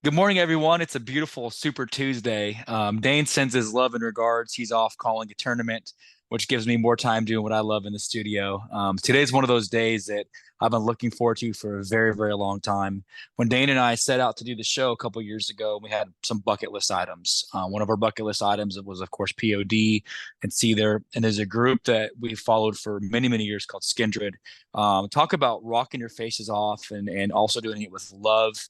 Good morning, everyone. It's a beautiful Super Tuesday. Dane sends his love and regards. He's off calling a tournament, which gives me more time doing what I love in the studio. Today's one of those days that I've been looking forward to for a very, very long time. When Dane and I set out to do the show a couple years ago, we had some bucket list items. One of our bucket list items was, of course, POD and see there. And there's a group that we followed for many, many years called Skindred. Talk about rocking your faces off and also doing it with love,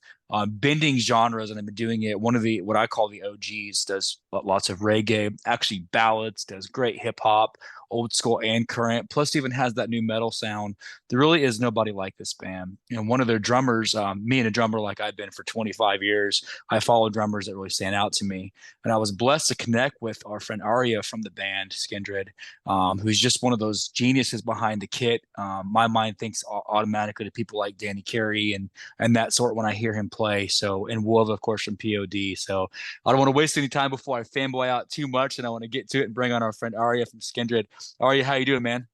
bending genres, and I've been doing it. One of the what I call the OGs does lots of reggae, actually ballads, does great hip hop, old school and current. Plus, even has that new metal sound. There really is nobody like this band. And one of their drummers, me and a drummer like I've been for 25 years, I follow drummers that really stand out to me. And I was blessed to connect with our friend Arya from the band Skindred, who's just one of those geniuses behind the kit. My mind thinks automatically to people like Danny Carey and that sort when I hear him play. So, and Wolf, of course, from POD. So, I don't want to waste any time before I fanboy out too much, and I want to get to it and bring on our friend Arya from Skindred. Arya, how you doing, man?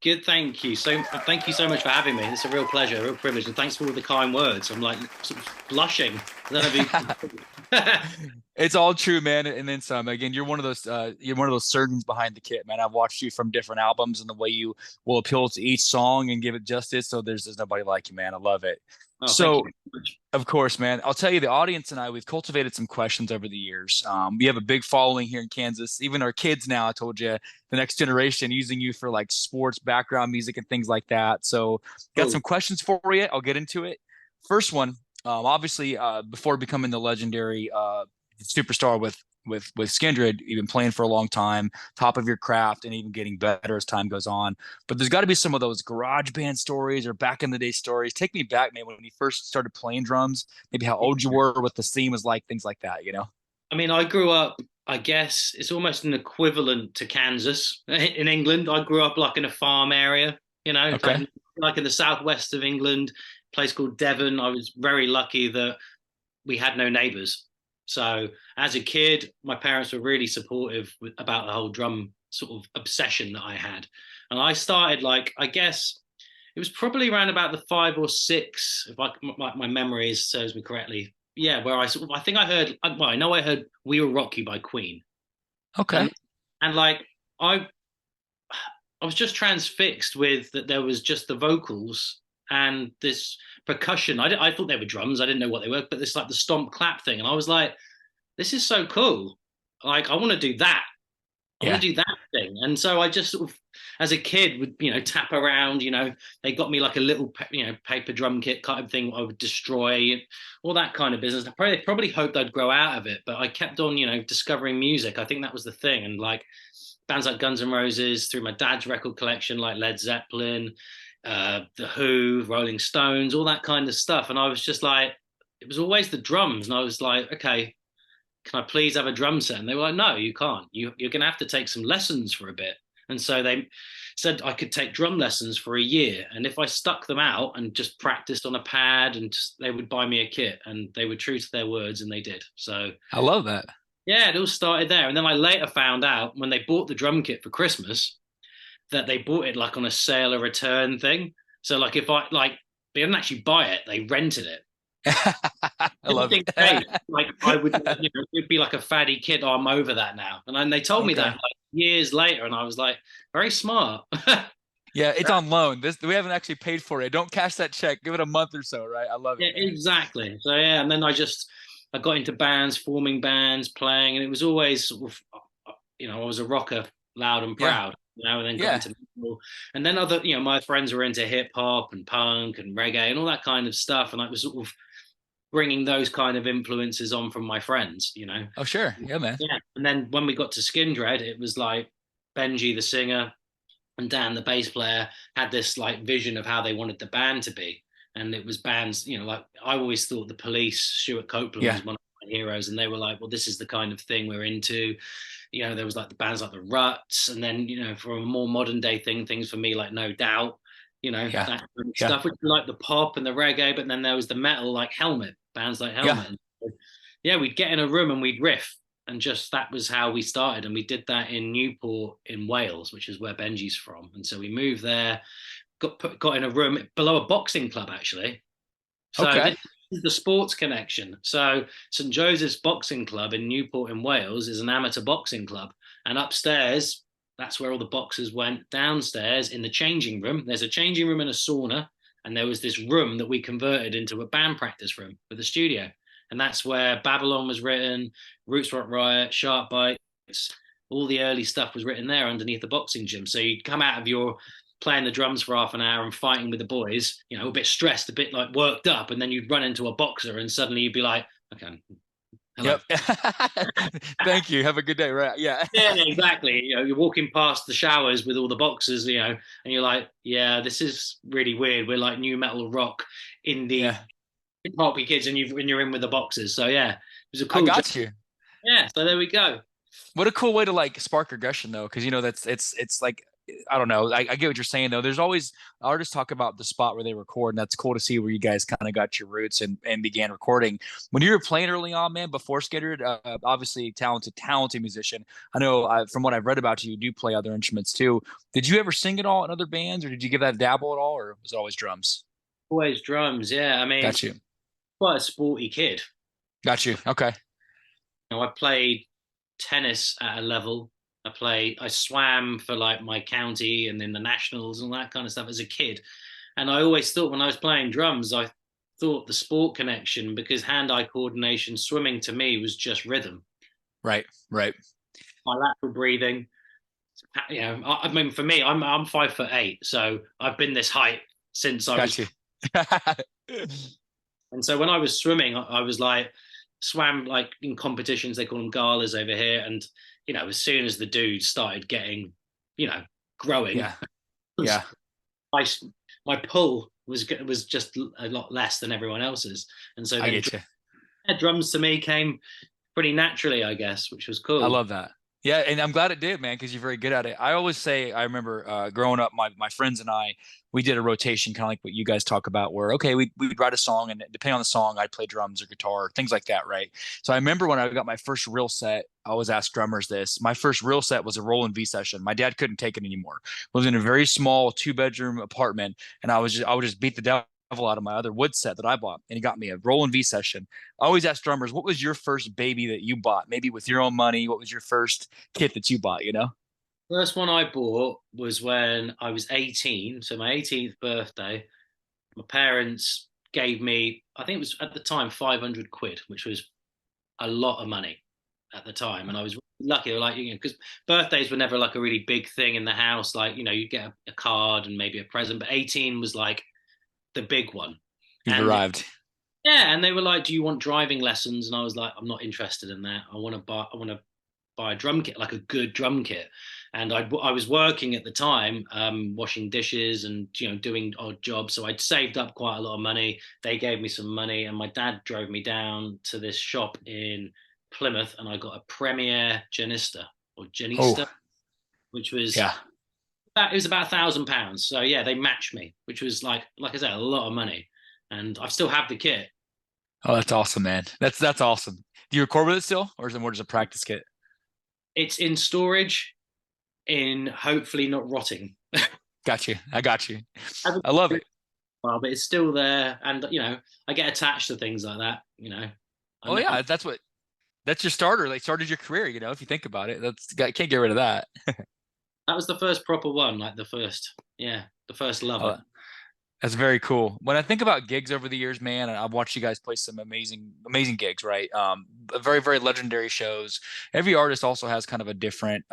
Good, thank you. Thank you so much for having me. It's a real pleasure, a real privilege, and thanks for all the kind words. I'm like sort of blushing. I don't know if you... It's all true, man, and then some. Again, you're one of those surgeons behind the kit, man. I've watched you from different albums and the way you will appeal to each song and give it justice. So there's nobody like you, man. I love it. Oh, thank you So very much. of course, man. I'll tell you, the audience and I, we've cultivated some questions over the years. We have a big following here in Kansas. Even our kids now, I told you, the next generation using you for like sports background music and things like that. So, got some Cool. questions for you. I'll get into it. First one, obviously, before becoming the legendary superstar with Skindred, you've been playing for a long time, top of your craft, and even getting better as time goes on. But there's got to be some of those garage band stories or back in the day stories. Take me back, man, when you first started playing drums, maybe how old you were, what the scene was like, things like that, you know? I mean, I grew up. I guess it's almost an equivalent to Kansas in England. I grew up like in a farm area, Okay. like in the southwest of England, a place called Devon. I was very lucky that we had no neighbors. So as a kid, my parents were really supportive about the whole drum sort of obsession that I had. And I started like, I guess it was probably around about the five or six, if my memory serves me correctly. Yeah, where I sort of, I think I heard, well, I know I heard "We Will Rock You" by Queen, Okay. and like I, I was just transfixed with that. There was just the vocals and this percussion. I thought they were drums. I didn't know what they were, but this like the stomp clap thing, and I was like, this is so cool. Like I want to do that. I want Yeah. to do that thing. And so I just sort of, as a kid, would tap around. They got me like a little paper drum kit kind of thing. I would destroy all that kind of business. They probably hoped I'd grow out of it, but I kept on discovering music. I think that was the thing, and like bands like Guns N' Roses through my dad's record collection, like Led Zeppelin, The Who, Rolling Stones, all that kind of stuff. And I was just like, it was always the drums, and I was like, okay, can I please have a drum set? And they were like, no, you can't. You're going to have to take some lessons for a bit. And so they said I could take drum lessons for a year. And if I stuck them out and just practiced on a pad, and they would buy me a kit, and they were true to their words, and they did. So I love that. yeah, it all started there. And then I later found out when they bought the drum kit for Christmas that they bought it like on a sale or return thing. So like if I like, they didn't actually buy it, they rented it. I Just love in case, it. like I would, it'd be like a faddy kid. Oh, I'm over that now, and then they told me that Okay. like years later, and I was like, very smart. Yeah, it's on loan. This we haven't actually paid for it. Don't cash that check. Give it a month or so, right? I love it, Yeah, man. exactly. So yeah, and then I got into bands, forming bands, playing, and it was always sort of, I was a rocker, loud and Yeah. proud, and then got Yeah. into metal, and then other, my friends were into hip hop and punk and reggae and all that kind of stuff, and I was sort of bringing those kind of influences on from my friends. Oh, sure. Yeah, man. Yeah. And then when we got to Skindred, it was like Benji, the singer, and Dan, the bass player, had this like vision of how they wanted the band to be. And it was bands, like I always thought the Police, Stuart Copeland Yeah. was one of my heroes. And they were like, well, this is the kind of thing we're into. There was like the bands like the Ruts. And then, for a more modern day thing, things for me like No Doubt, Yeah. that kind of Yeah. stuff, which like the pop and the reggae. But then there was the metal, like Helmet, bands like Yeah. Helmet. And so, yeah, we'd get in a room and we'd riff, and just that was how we started. And we did that in Newport in Wales, which is where Benji's from. And so we moved there, got in a room below a boxing club actually. So Okay. is the sports connection. So St Joseph's Boxing Club in Newport in Wales is an amateur boxing club, and upstairs, that's where all the boxers went. Downstairs in the changing room, there's a changing room and a sauna, and there was this room that we converted into a band practice room for the studio, and that's where Babylon was written, Roots Rock Riot, Shark Bites, all the early stuff was written there underneath the boxing gym. So you'd come out of your playing the drums for half an hour and fighting with the boys, a bit stressed, a bit like worked up, and then you'd run into a boxer and suddenly you'd be like, okay, hello. Yep. Thank you. Have a good day. Right. Yeah. Yeah, exactly. You're walking past the showers with all the boxers, and you're like, yeah, this is really weird. We're like new metal rock indie Yeah. hip hoppy kids, and you're in with the boxers. So yeah, it was a I cool job. got you. Yeah, so there we go. What a cool way to like spark aggression though, because that's it's like I don't know. I get what you're saying though. There's always artists talk about the spot where they record, and that's cool to see where you guys kind of got your roots and began recording. When you were playing early on, man, before Skindred, obviously talented musician. I know from what I've read about you, you do play other instruments too. Did you ever sing at all in other bands, or did you give that a dabble at all, or was it always drums? Always drums. Yeah, I mean, Got you. quite a sporty kid. Got you. Okay. I played tennis at a level. I swam for like my county and in the nationals and all that kind of stuff as a kid. And I always thought when I was playing drums, I thought the sport connection, because hand-eye coordination, swimming to me was just rhythm. Right. Right. My lateral breathing. I mean, for me, I'm 5'8", so I've been this height since I was. Got you. And so when I was swimming, I was like swam like in competitions. They call them galas over here, and as soon as the dudes started getting, growing, Yeah. Yeah. my my pull was just a lot less than everyone else's, and so I then get you. drums to me came pretty naturally, I guess, which was I cool. love that. Yeah, and I'm glad it did, man, because you're very good at it. I always say, I remember growing up, my friends and I, we did a rotation, kind of like what you guys talk about, where okay, we'd write a song, and depending on the song, I'd play drums or guitar, things like that, right? So I remember when I got my first real set, I always ask drummers this. My first real set was a Roland V session. My dad couldn't take it anymore. I was in a very small 2 bedroom apartment, and I would just beat the devil out of my other wood set that I bought, and he got me a Roland V session. I always ask drummers, what was your first baby that you bought? Maybe with your own money. What was your first kit that you bought? First one I bought was when I was 18, so my 18th birthday. My parents gave me, I think it was at the time, 500 quid, which was a lot of money at the time. And I was lucky, like, because birthdays were never like a really big thing in the house. Like, you get a card and maybe a present, but 18 was like the big one. You've And arrived. yeah, and they were like, "Do you want driving lessons?" And I was like, "I'm not interested in that. I want to buy a drum kit, like a good drum kit." And I was working at the time, washing dishes and doing odd jobs, so I'd saved up quite a lot of money. They gave me some money, and my dad drove me down to this shop in Plymouth, and I got a Premier Janista or Oh, Janista, which was yeah. it was about £1,000. So yeah, they matched me, which was like I said, a lot of money, and I still have the kit. Oh, that's awesome, man. That's awesome. Do you record with it still, or is it more just a practice kit? It's in storage, in hopefully not rotting. Got you. I got you. Hasn't I love been it. a while, but it's still there, and I get attached to things like that. Oh I'm yeah, that's your starter. Like started your career. If you think about it, can't get rid of that. that was the first proper one, like the first Oh, lover. that's very cool. When I think about gigs over the years, man, and I've watched you guys play some amazing gigs, right? Very, very legendary shows. Every artist also has kind of a different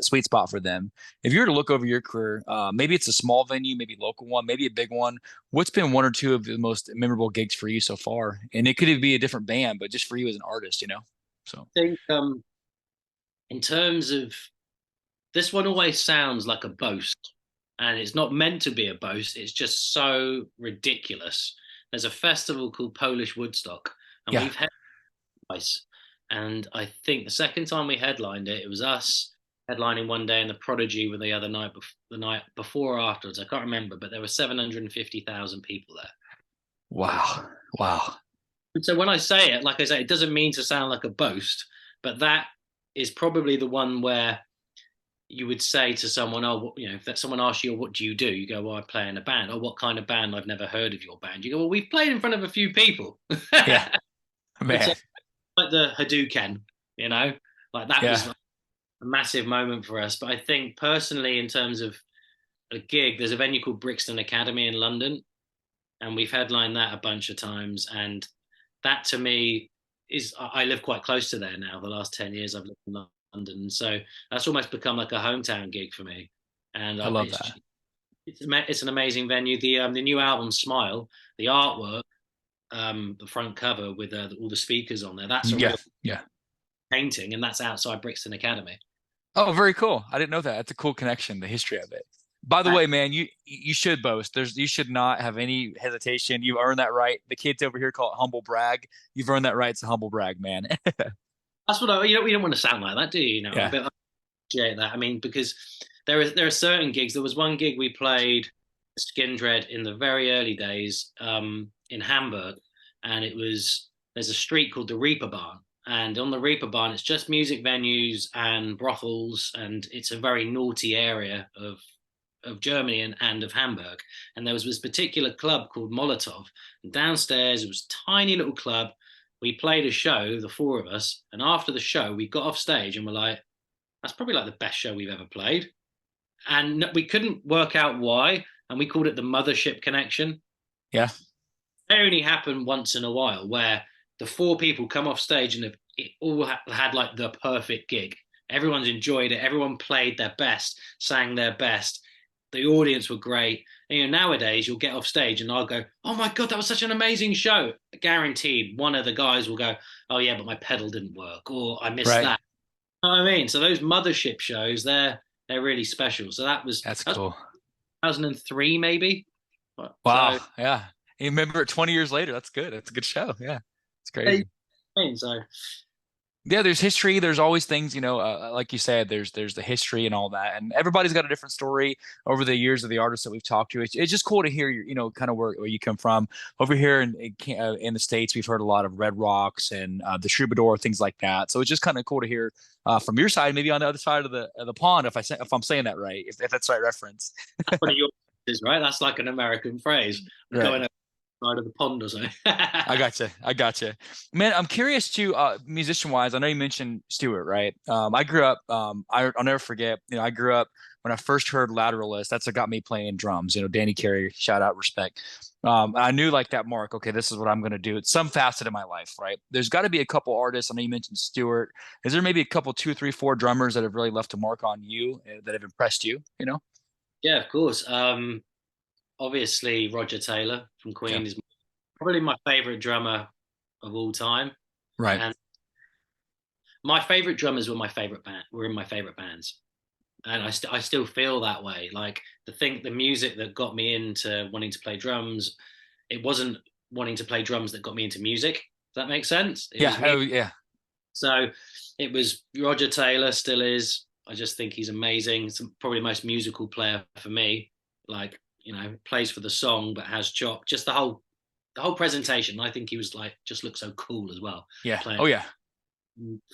sweet spot for them. If you were to look over your career, maybe it's a small venue, maybe a local one, maybe a big one. What's been one or two of the most memorable gigs for you so far? And it could be a different band, but just for you as an artist. So I think in terms of this one always sounds like a boast, and it's not meant to be a boast. It's just so ridiculous. There's a festival called Polish Woodstock, and yeah, we've had twice. And I think the second time we headlined it, it was us headlining one day, and the Prodigy were the other night, the night before or afterwards. I can't remember, but there were 750,000 people there. wow, wow, And so when I say it, like I say, it doesn't mean to sound like a boast, but that is probably the one where you would say to someone, oh, if that someone asks you, what do you do? You go, well, I play in a band. Oh, what kind of band? I've never heard of your band. You go, well, we've played in front of a few people. Yeah, It's man. like the Hadouken, you know, like that was Yeah. like a massive moment for us. But I think personally, in terms of a gig, there's a venue called Brixton Academy in London, and we've headlined that a bunch of times. And that to me is, I live quite close to there now. The last 10 years I've lived in London. So that's almost become like a hometown gig for me. And I love that. it's an amazing venue. The new album Smile, the artwork, the front cover with all the speakers on there, that's a Yeah. real Yeah. painting, and that's outside Brixton Academy. Oh, very cool. I didn't know that. That's a cool connection, the history of it. By the That, way, man, you should boast. You should not have any hesitation. You've earned that right. The kids over here call it humble brag. You've earned that right. It's a humble brag, man. that's what we don't want to sound like that, do you? Yeah. But I appreciate that. I mean, because there are certain gigs. There was one gig we played, Skindred, in the very early days, in Hamburg, and there's a street called the Reaper Barn, and on the Reaper Barn it's just music venues and brothels, and it's a very naughty area of Germany and of Hamburg. And there was this particular club called Molotov. And downstairs, it was a tiny little club. We played a show, the four of us, and after the show, we got off stage and we're like, "That's probably like the best show we've ever played." And we couldn't work out why, and we called it the Mothership Connection. Yeah. It only happened once in a while, where the four people come off stage and it all had like the perfect gig. Everyone's enjoyed it. Everyone played their best, sang their best. The audience were great. And, nowadays you'll get off stage and I'll go, "Oh my god, that was such an amazing show." Guaranteed, one of the guys will go, "Oh yeah, but my pedal didn't work," or "I missed Right. that." You know what I mean? So those mothership shows, they're really special. So That's that was cool. 2003 maybe. Wow. So Yeah. You remember it 20 years later. That's good. That's a good show. Yeah. It's hey, crazy. so Yeah, there's history. There's always things, like you said, there's the history and all that, and everybody's got a different story over the years of the artists that we've talked to. It's just cool to hear your, kind of where you come from. Over here in the States, we've heard a lot of Red Rocks and the Troubadour, things like that. So it's just kind of cool to hear from your side, maybe on the other side of the pond, if I'm saying that right, if that's the right reference. that's one of your is right. That's like an American phrase. I'm Right. going outside of the pond or something. I gotcha. I gotcha. Man, I'm curious too, musician wise. I know you mentioned Stewart, right? I grew up, I'll never forget, I grew up when I first heard Lateralist. That's what got me playing drums. Danny Carey, shout out, respect. I knew like that mark, okay, this is what I'm going to do. It's some facet of my life, right? There's got to be a couple artists. I know you mentioned Stewart. Is there maybe a couple, two, three, four drummers that have really left a mark on you that have impressed you, Yeah, of course. Obviously Roger Taylor from Yeah. Queen is probably my favorite drummer of all time. Right. And my favorite drummers were in my favorite bands. And I still feel that way. Like the music that got me into wanting to play drums, it wasn't wanting to play drums that got me into music. Does that make sense? It Yeah. was Oh, music. yeah. So it was Roger Taylor, still is. I just think he's amazing. He's probably the most musical player for me. Like, plays for the song but has chop. Just the whole presentation. I think he was like just looked so cool as well. Yeah. Playing Oh, yeah.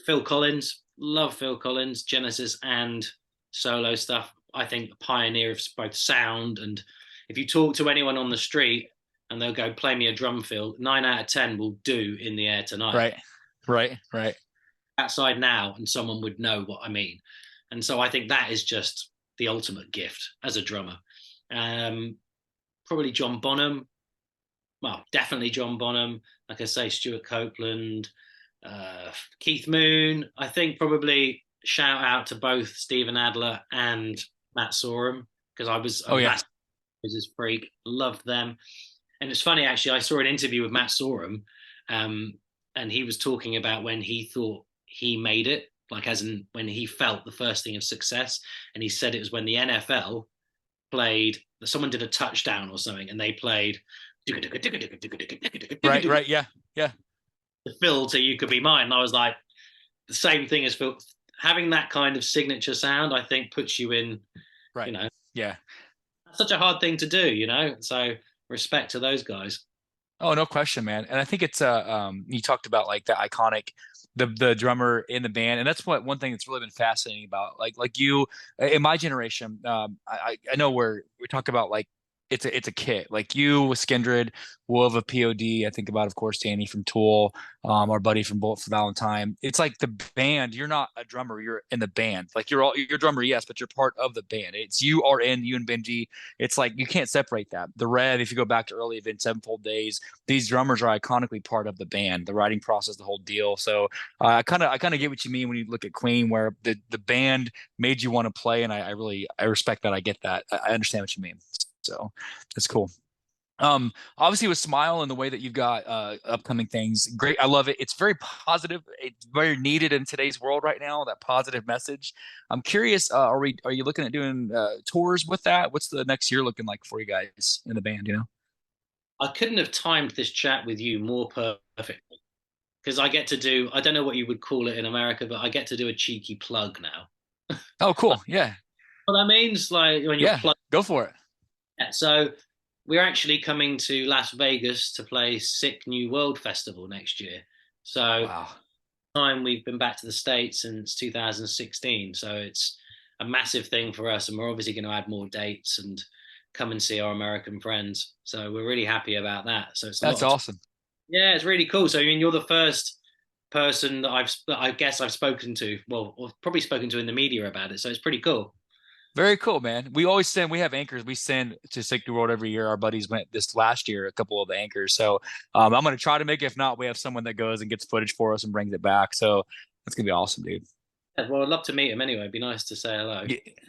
Phil Collins, love Phil Collins, Genesis and solo stuff. I think a pioneer of both sound, and if you talk to anyone on the street and they'll go, "Play me a drum fill," 9 out of 10 will do "In the Air Tonight." Right. Right. Right. Outside now, and someone would know what I mean. And so I think that is just the ultimate gift as a drummer. Um, Probably John Bonham. Well, definitely John Bonham. Like I say, Stuart Copeland, Keith Moon. I think probably shout out to both Stephen Adler and Matt Sorum, because I was Oh, a yeah. massive his freak. Loved them. And it's funny actually. I saw an interview with Matt Sorum, um, and he was talking about when he thought he made it, like as in when he felt the first thing of success. And he said it was when the NFL played. Someone did a touchdown or something, and they played Right. Right. Yeah. Yeah. the fill to "You Could Be Mine." And I was like, the same thing as Phil. Having that kind of signature sound, I think, puts you in, you Right. know, Yeah. such a hard thing to do. So respect to those guys. Oh, no question, man. And I think it's you talked about like the iconic the drummer in the band, and that's what one thing that's really been fascinating about like you in my generation. I know we talk about like it's a kit like you with Skindred, Wolf of POD. I think about, of course, Danny from Tool, our buddy from Bullet for Valentine. It's like the band. You're not a drummer. You're in the band. Like you're a drummer, yes, but you're part of the band. It's you and Benji. It's like you can't separate that. The Rev, if you go back to early Event Sevenfold days, these drummers are iconically part of the band, the writing process, the whole deal. So I kind of get what you mean when you look at Queen, where the band made you want to play, and I really I respect that. I get that. I understand what you mean. So that's cool. Obviously with Smile and the way that you've got upcoming things, great. I love it. It's very positive. It's very needed in today's world right now, that positive message. I'm curious, are you looking at doing tours with that? What's the next year looking like for you guys in the band, you know? I couldn't have timed this chat with you more perfectly because I get to do, I don't know what you would call it in America, but I get to do a cheeky plug now. Oh, cool. Yeah. What that means, like when you're Yeah. plugged. Go for it. So we're actually coming to Las Vegas to play Sick New World Festival next year. So Wow. time we've been back to the States since 2016. So it's a massive thing for us. And we're obviously going to add more dates and come and see our American friends. So we're really happy about that. So it's a That's lot of awesome. yeah, it's really cool. So I mean, you're the first person that I guess I've spoken to, well, or probably spoken to in the media about it. So it's pretty cool. Very cool, man. We have anchors. We send to Sick New World every year. Our buddies went this last year, a couple of the anchors. So I'm going to try to make it. If not, we have someone that goes and gets footage for us and brings it back. So that's going to be awesome, dude. Yeah, well, I'd love to meet him anyway. It'd be nice to say hello.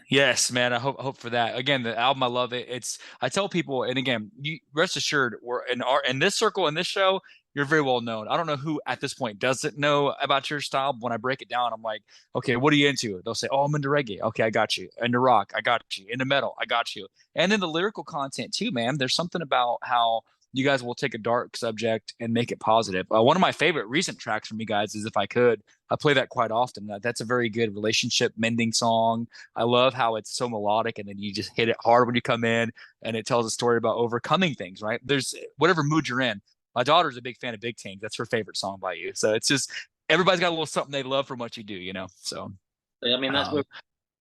Yes, man. I hope for that. Again, the album, I love it. I tell people, and again, you rest assured, we're in this circle in this show. You're very well known. I don't know who at this point doesn't know about your style. But when I break it down, I'm like, okay, what are you into? They'll say, oh, I'm into reggae. Okay, I got you. Into rock, I got you. Into metal, I got you. And in the lyrical content too, man. There's something about how you guys will take a dark subject and make it positive. One of my favorite recent tracks from you guys is "If I Could." I play that quite often. That's a very good relationship mending song. I love how it's so melodic, and then you just hit it hard when you come in, and it tells a story about overcoming things. Right? There's whatever mood you're in. My daughter's a big fan of Big Tank. That's her favorite song by you. So it's just everybody's got a little something they love from what you do. You know. So I mean, that's um, what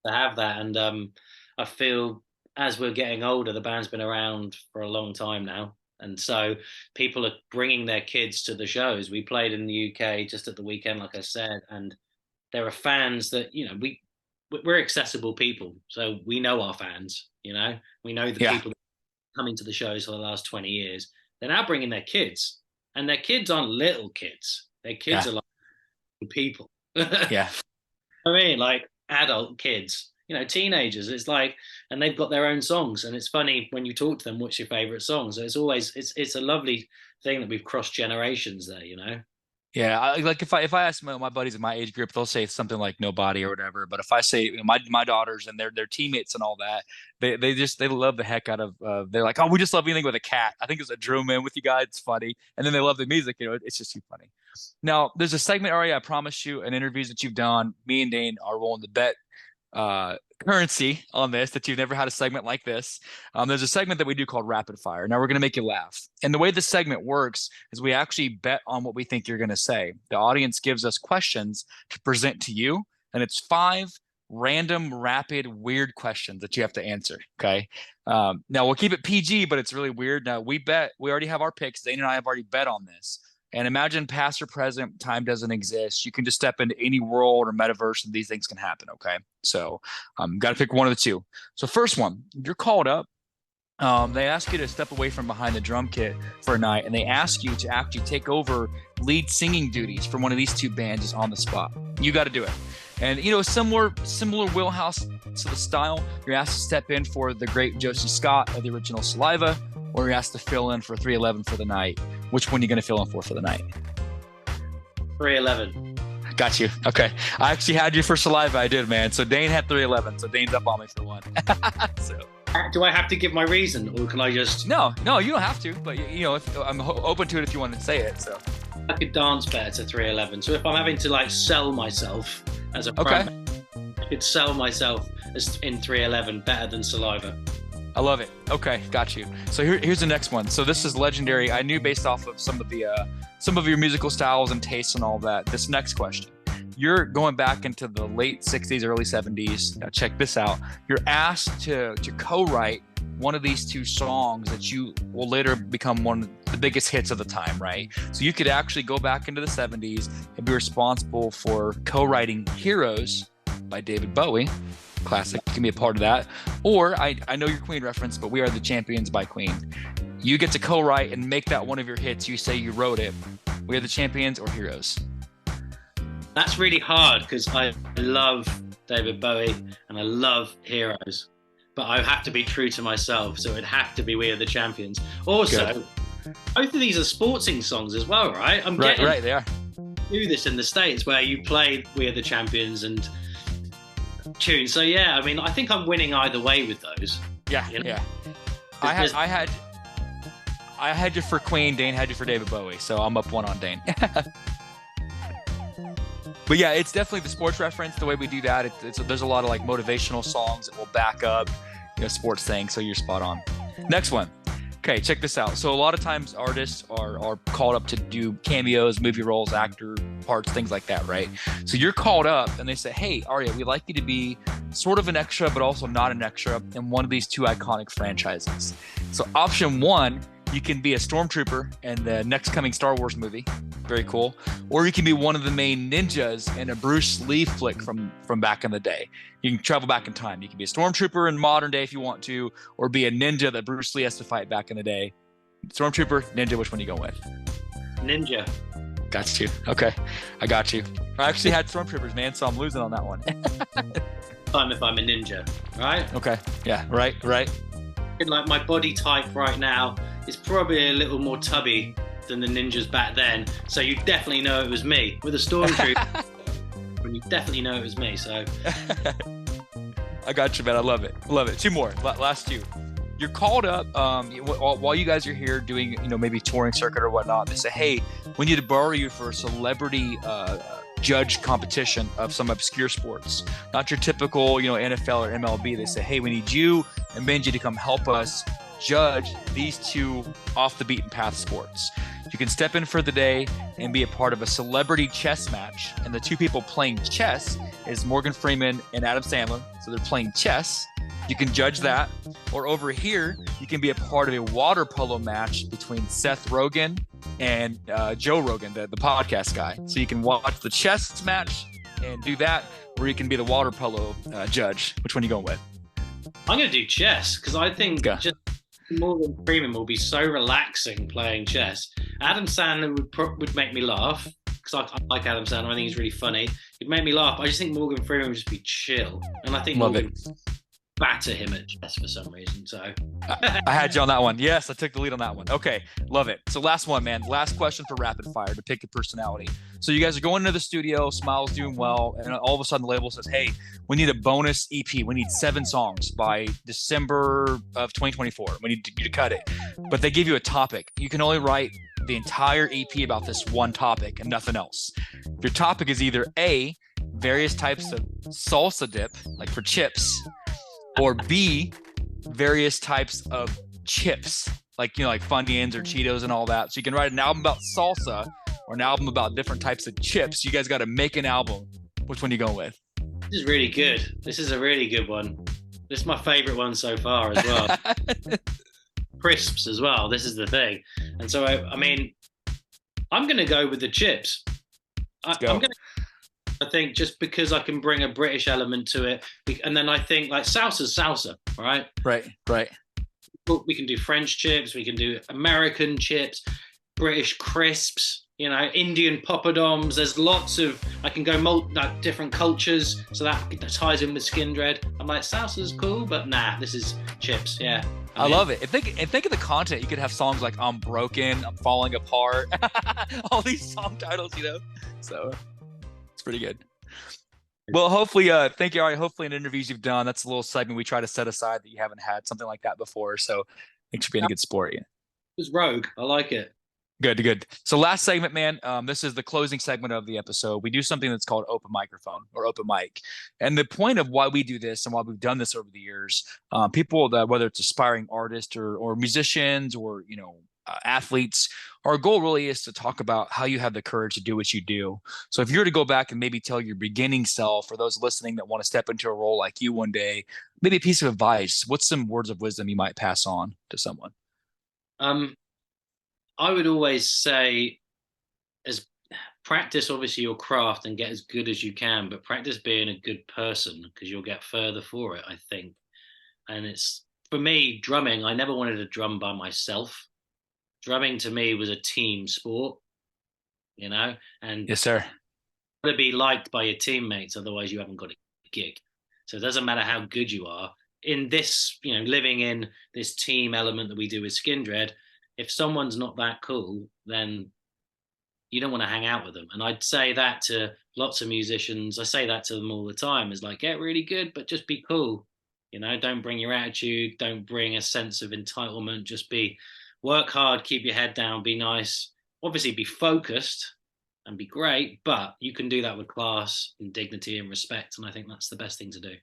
to have that, and I feel as we're getting older, the band's been around for a long time now, and so people are bringing their kids to the shows. We played in the UK just at the weekend, like I said, and there are fans that we're accessible people, so we know our fans. We know the yeah, people coming to the shows for the last 20 years. They're now bringing their kids, and their kids aren't little kids. Their kids yeah, are like people. I yeah. mean, like adult kids, teenagers. It's like, and they've got their own songs, and it's funny when you talk to them, what's your favorite song? So it's a lovely thing that we've crossed generations there. Yeah, like if I ask my buddies in my age group, they'll say something like "Nobody" or whatever. But if I say my daughters and their teammates and all that, they love the heck out of. They're like, oh, we just love anything with a cat. I think it's a drill man with you guys. It's funny, and then they love the music. It's just too funny. Now, there's a segment, Arya, I promise you, in interviews that you've done. Me and Dane are willing to bet currency on this that you've never had a segment like this. There's a segment that we do called Rapid Fire. Now we're going to make you laugh. And the way this segment works is we actually bet on what we think you're going to say. The audience gives us questions to present to you, and it's 5 random, rapid, weird questions that you have to answer. Okay. Now we'll keep it PG, but it's really weird. Now we already have our picks. Dane and I have already bet on this. And imagine past or present, time doesn't exist. You can just step into any world or metaverse and these things can happen. Okay. So got to pick one of the two. So first one, you're called up. They ask you to step away from behind the drum kit for a night, and they ask you to actually take over lead singing duties for one of these two bands just on the spot. You got to do it. And, similar wheelhouse to the style, you're asked to step in for the great Josie Scott of the original Saliva, or you're asked to fill in for 311 for the night. Which one are you going to fill in for the night? 311. Got you. Okay. I actually had you for Saliva. I did, man. So Dane had 311. So Dane's up on me for one. So. Do I have to give my reason, or can I just? No, you don't have to. But if, I'm open to it if you want to say it. So I could dance better to 311. So if I'm having to sell myself as a okay, I could sell myself as in 311 better than Saliva. I love it. Okay, got you. So here's the next one. So this is legendary. I knew based off of some of the some of your musical styles and tastes and all that. This next question. You're going back into the late 60s, early 70s. Now check this out. You're asked to co-write one of these two songs that you will later become one of the biggest hits of the time, right? So you could actually go back into the 70s and be responsible for co-writing Heroes by David Bowie. Classic. You can be a part of that. Or I know your Queen reference, but We Are the Champions by Queen. You get to co-write and make that one of your hits. You say you wrote it. We Are the Champions or Heroes? That's really hard because I love David Bowie and I love Heroes, but I have to be true to myself, so it'd have to be We Are the Champions. Also, Good. Both of these are sportsing songs as well, right? Right, they are. Do this in the States where you play We Are the Champions and tunes. So yeah, I mean, I think I'm winning either way with those. Yeah, you know? Yeah. I had you for Queen. Dane had you for David Bowie, so I'm up one on Dane. But yeah, it's definitely the sports reference. The way we do that, there's a lot of like motivational songs that will back up, sports things. So you're spot on. Next one. Okay, check this out. So a lot of times artists are called up to do cameos, movie roles, actor parts, things like that, right? So you're called up and they say, hey, Arya, we'd like you to be sort of an extra, but also not an extra in one of these two iconic franchises. So option one, you can be a stormtrooper in the next coming Star Wars movie. Very cool. Or you can be one of the main ninjas in a Bruce Lee flick from back in the day. You can travel back in time. You can be a stormtrooper in modern day if you want to, or be a ninja that Bruce Lee has to fight back in the day. Stormtrooper, ninja, which one are you going with? Ninja. Got you. Okay, I got you. I actually had stormtroopers, man, so I'm losing on that one. Time if I'm a ninja, right? Okay. Yeah. Right. Like my body type right now is probably a little more tubby than the ninjas back then, so you definitely know it was me. With a stormtrooper, you definitely know it was me. So I got you, man. I love it. Two more. Last two. You're called up while you guys are here doing, maybe touring circuit or whatnot. They say, hey, we need to borrow you for a celebrity judge competition of some obscure sports, not your typical, NFL or MLB. They say, hey, we need you and Benji to come help us judge these two off the beaten path sports. You can step in for the day and be a part of a celebrity chess match. And the two people playing chess is Morgan Freeman and Adam Sandler. So they're playing chess. You can judge that. Or over here, you can be a part of a water polo match between Seth Rogen and Joe Rogan, the podcast guy. So you can watch the chess match and do that, or you can be the water polo judge. Which one are you going with? I'm going to do chess because I think just Morgan Freeman will be so relaxing playing chess. Adam Sandler would make me laugh because I like Adam Sandler. I think he's really funny. He'd make me laugh. I just think Morgan Freeman would just be chill, and I think Morgan batter him at chess for some reason. So I had you on that one. Yes, I took the lead on that one. Okay, love it. So last one, man. Last question for rapid fire to pick a personality. So you guys are going into the studio, Smile's doing well, and all of a sudden the label says, hey, we need a bonus EP. We need 7 songs by December of 2024. We need you to cut it. But they give you a topic. You can only write the entire EP about this one topic and nothing else. Your topic is either A, various types of salsa dip, like for chips, or B, various types of chips, like Funyuns or Cheetos and all that. So you can write an album about salsa or an album about different types of chips. You guys got to make an album. Which one are you going with? This is really good. This is a really good one. This is my favorite one so far as well. Crisps as well. This is the thing. And so, I mean, I'm going to go with the chips. I think just because I can bring a British element to it, and then I think like salsa's salsa, right? Right. We can do French chips, we can do American chips, British crisps, Indian poppadoms. There's lots of, I can go different cultures, so that ties in with Skindred. I'm like, salsa's cool, but nah, this is chips, yeah. I love it. And think of the content. You could have songs like I'm Broken, I'm Falling Apart, all these song titles, So it's pretty good. Well, hopefully, thank you, Ari. Hopefully in interviews you've done, that's a little segment we try to set aside that you haven't had something like that before. So thanks for being a good sport. Yeah. It was rogue. I like it. Good. So last segment, man, this is the closing segment of the episode. We do something that's called open microphone or open mic. And the point of why we do this and why we've done this over the years, people that, whether it's aspiring artists or musicians or, athletes, our goal really is to talk about how you have the courage to do what you do. So if you were to go back and maybe tell your beginning self, or those listening that want to step into a role like you one day, maybe a piece of advice, what's some words of wisdom you might pass on to someone? Um, I would always say, as practice obviously your craft and get as good as you can, but practice being a good person because you'll get further for it, I think. And it's for me, drumming, I never wanted to drum by myself. Drumming to me was a team sport, and Yes, sir. to be liked by your teammates, otherwise you haven't got a gig. So it doesn't matter how good you are in this, living in this team element that we do with Skindred. If someone's not that cool, then you don't want to hang out with them. And I'd say that to lots of musicians. I say that to them all the time. Is like, get really good, but just be cool. Don't bring your attitude. Don't bring a sense of entitlement. Just work hard, keep your head down, be nice. Obviously, be focused and be great, but you can do that with class and dignity and respect. And I think that's the best thing to do.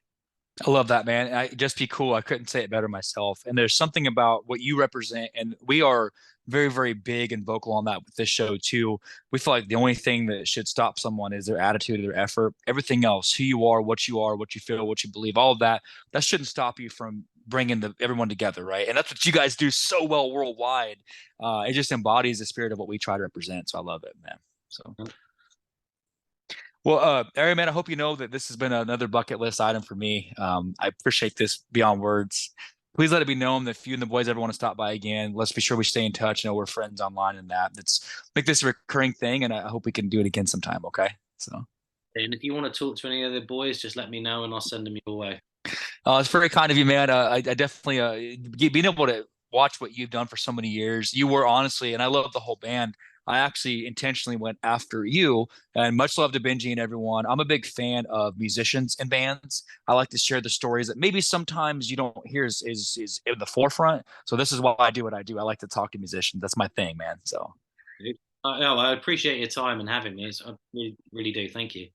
I love that, man. Just be cool. I couldn't say it better myself. And there's something about what you represent, and we are very, very big and vocal on that with this show too. We feel like the only thing that should stop someone is their attitude, their effort. Everything else, who you are, what you feel, what you believe, all of that, that shouldn't stop you from bringing everyone together, right? And that's what you guys do so well worldwide. It just embodies the spirit of what we try to represent. So I love it, man. So. Well, Ari, man, I hope you know that this has been another bucket list item for me. I appreciate this beyond words. Please let it be known that if you and the boys ever want to stop by again, let's be sure we stay in touch. We're friends online and that. Let's make this a recurring thing, and I hope we can do it again sometime. Okay. So, And if you want to talk to any of the boys, just let me know and I'll send them your way. it's very kind of you, man. I definitely being able to watch what you've done for so many years. You were honestly, and I love the whole band. I actually intentionally went after you, and much love to Benji and everyone. I'm a big fan of musicians and bands. I like to share the stories that maybe sometimes you don't hear is in the forefront. So this is why I do what I do. I like to talk to musicians. That's my thing, man. So. No, I appreciate your time and having me. I really, really do. Thank you.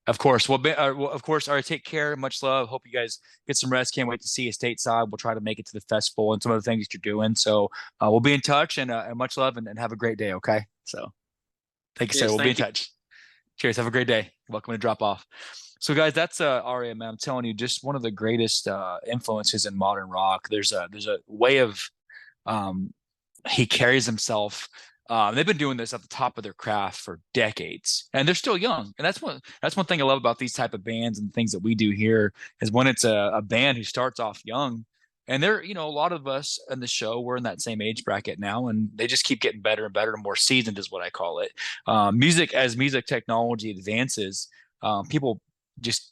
Of course. Well, of course. All right. Take care. Much love. Hope you guys get some rest. Can't wait to see you stateside. We'll try to make it to the festival and some of the things that you're doing. So we'll be in touch and much love and have a great day. Okay. So thank you, sir. Yes, We'll be in thank you. touch. Cheers. Have a great day. Welcome to drop off. So guys, that's Arya, man. I'm telling you, just one of the greatest influences in modern rock. There's a way of um, he carries himself. They've been doing this at the top of their craft for decades, and they're still young. And that's one thing I love about these type of bands and things that we do here is when it's a band who starts off young, and they're a lot of us in the show we're in that same age bracket now, and they just keep getting better and better and more seasoned is what I call it. Music technology advances, people just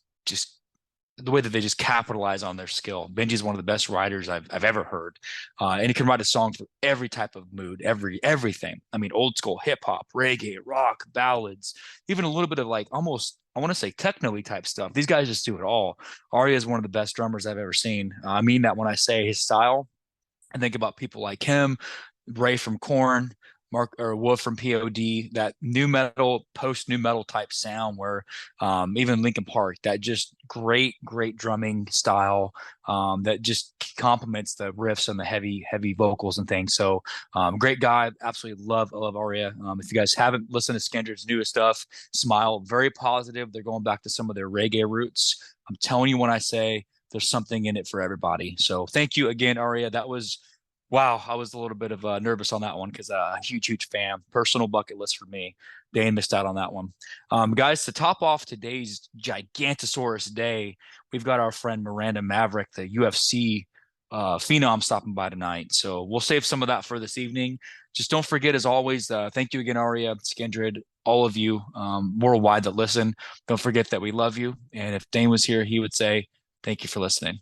the way that they just capitalize on their skill. Benji's one of the best writers I've ever heard, and he can write a song for every type of mood, everything. I mean, old school hip hop, reggae, rock, ballads, even a little bit of like almost I want to say techno-y type stuff. These guys just do it all. Arya is one of the best drummers I've ever seen. I mean that when I say his style. I think about people like him, Ray from Korn, Mark or Wolf from POD, that new metal, post new metal type sound where even Linkin Park, that just great drumming style that just complements the riffs and the heavy vocals and things. So great guy, absolutely love Arya. If you guys haven't listened to Skindred's newest stuff, Smile, very positive. They're going back to some of their reggae roots. I'm telling you when I say there's something in it for everybody. So thank you again, Arya. That was wow. I was a little bit of nervous on that one because a huge fan. Personal bucket list for me. Dane missed out on that one. Guys, to top off today's Gigantosaurus day, we've got our friend Miranda Maverick, the UFC phenom, stopping by tonight. So we'll save some of that for this evening. Just don't forget, as always, thank you again, Arya, Skindred, all of you worldwide that listen. Don't forget that we love you. And if Dane was here, he would say, thank you for listening.